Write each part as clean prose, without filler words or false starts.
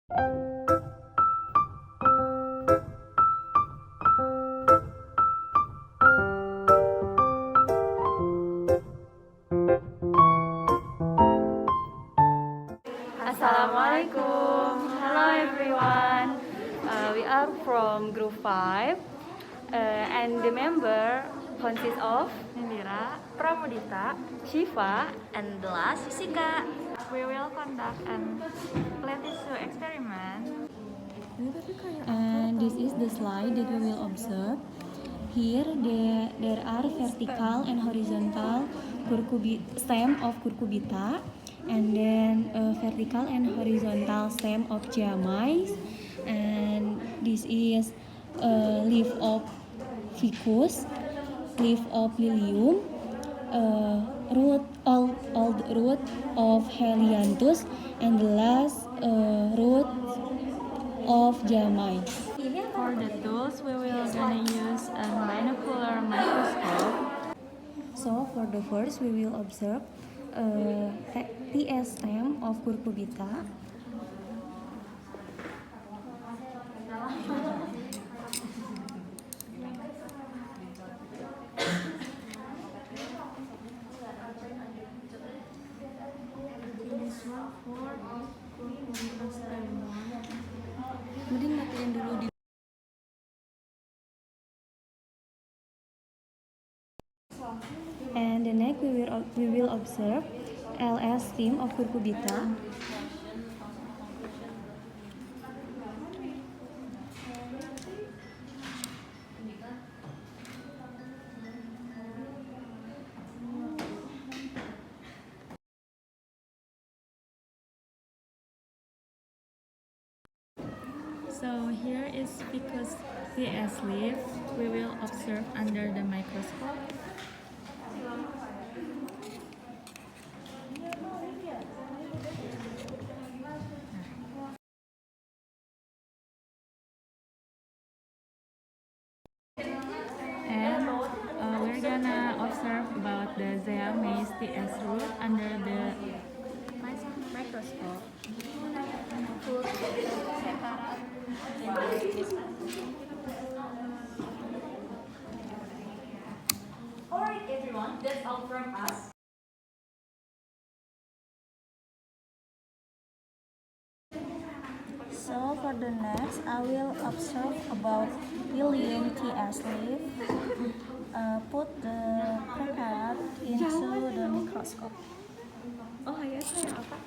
Assalamualaikum. Hello everyone. We are from Group 5 and the member consists of Nindira, Pramudita, Shiva, and the last Jessica. We will conduct an plant tissue experiment. And this is the slide that we will observe. Here there are vertical and horizontal stem of cucurbita, and then vertical and horizontal stem of geomys, and this is leaf of ficus, leaf of lilium, old root of helianthus, and the last root of geomys. For the tools, we will gonna use a binocular microscope. So for the first, we will observe TS stem of cucurbita. Mending matiin dulu di. And the next we will observe LS stem of cucurbita. So here is ficus TS leaf. We will observe under the microscope. And we're gonna observe about the Zeamys TS root under the microscope. Alright everyone, that's all from us. So for the next, I will observe about Lilium TS leaf. Put the preparat into the microscope. Oh ya, saya apa?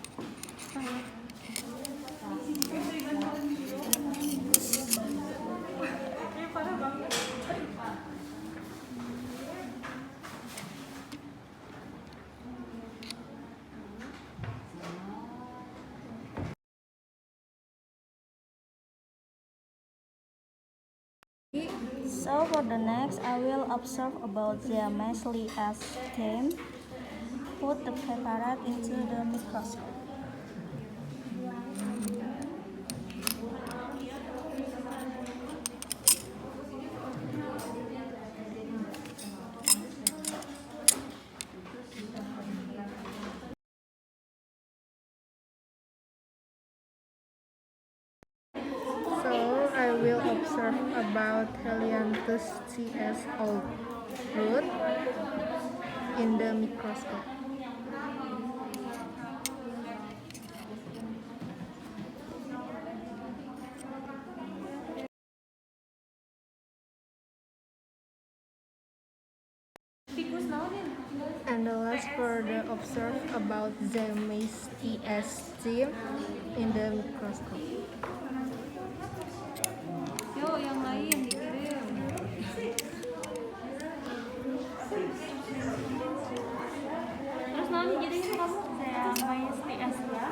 So for the next, I will observe about the Mesley stem. Put the preparat into the microscope. So I will observe about Helianthus TS old root in the microscope. And the last for the observe about Zeamys TS stem in the microscope. Yuk, yang lain dikirim. Terus nanti jadi kamu Zeamys TS ya.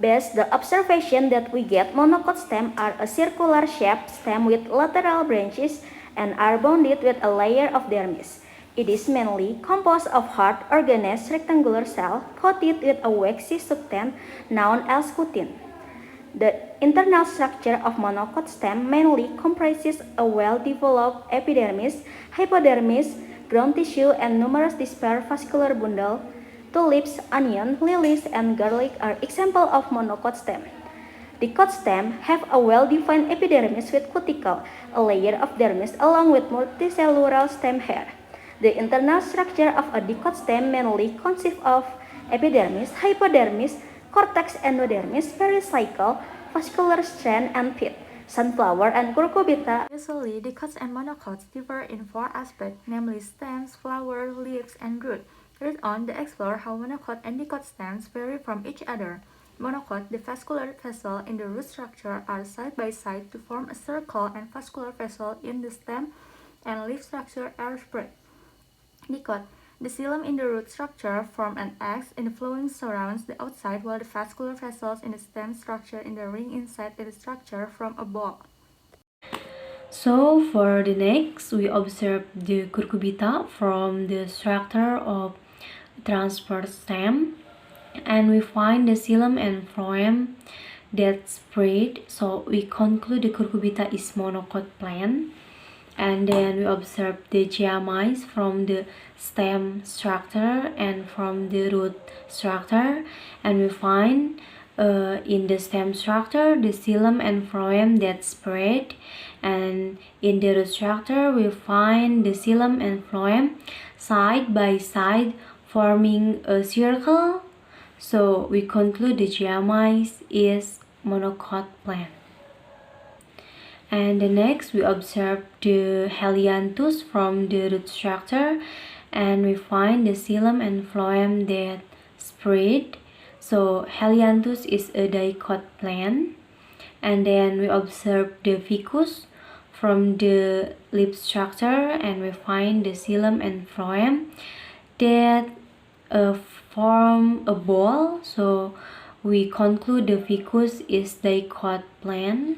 Best, the observation that we get monocot stem are a circular shaped stem with lateral branches and are bounded with a layer of dermis. It is mainly composed of hard organized rectangular cell coated with a waxy substance known as cutin. The internal structure of monocot stem mainly comprises a well-developed epidermis, hypodermis, ground tissue, and numerous dispersed vascular bundle. Tulips, onion, lilies, and garlic are examples of monocot stem. Dicot stem have a well-defined epidermis with cuticle, a layer of dermis along with multicellular stem hair. The internal structure of a dicot stem mainly consists of epidermis, hypodermis, cortex endodermis, pericycle, vascular strand, and pith. Sunflower and cucurbita. Usually, dicots and monocots differ in four aspects, namely stems, flowers, leaves, and root. Read on to explore how monocot and dicot stems vary from each other. Monocot, the vascular vessel in the root structure are side by side to form a circle, and vascular vessel in the stem and leaf structure are spread. Dicot, the xylem in the root structure form an X in the flowering surrounds the outside, while the vascular vessels in the stem structure in the ring inside the structure form a ball. So for the next, we observe the cucurbita from the structure of transverse stem, and we find the xylem and phloem that spread. So we conclude the cucurbita is monocot plant. And then we observe the gyamais from the stem structure and from the root structure, and we find in the stem structure the xylem and phloem that spread, and in the root structure we find the xylem and phloem side by side forming a circle. So we conclude the gyamais is monocot plant. And the next we observe the helianthus from the root structure, and we find the xylem and phloem that spread. So helianthus is a dicot plant. And then we observe the ficus from the leaf structure, and we find the xylem and phloem that form a ball. So we conclude the ficus is dicot plant.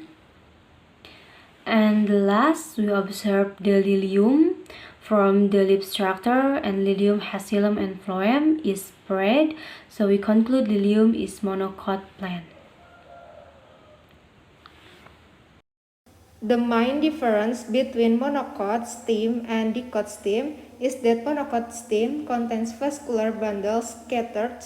And last, we observe the lilium from the leaf structure, and lilium has xylem and phloem is spread. So we conclude lilium is monocot plant. The main difference between monocot stem and dicot stem is that monocot stem contains vascular bundles scattered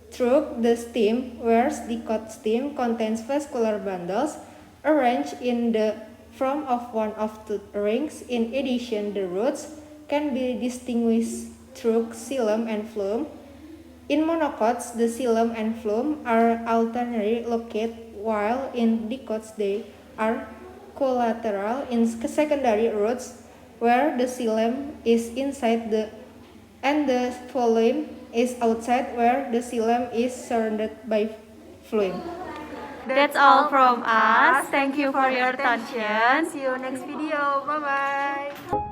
through the stem, whereas dicot stem contains vascular bundles arranged in the form of one of two rings. In addition, the roots can be distinguished through xylem and phloem. In monocots, the xylem and phloem are alternately located, while in dicots they are collateral in secondary roots, where the xylem is inside and the phloem is outside, where the xylem is surrounded by phloem. That's all from us. Thank you for your attention. See you next video. Bye bye.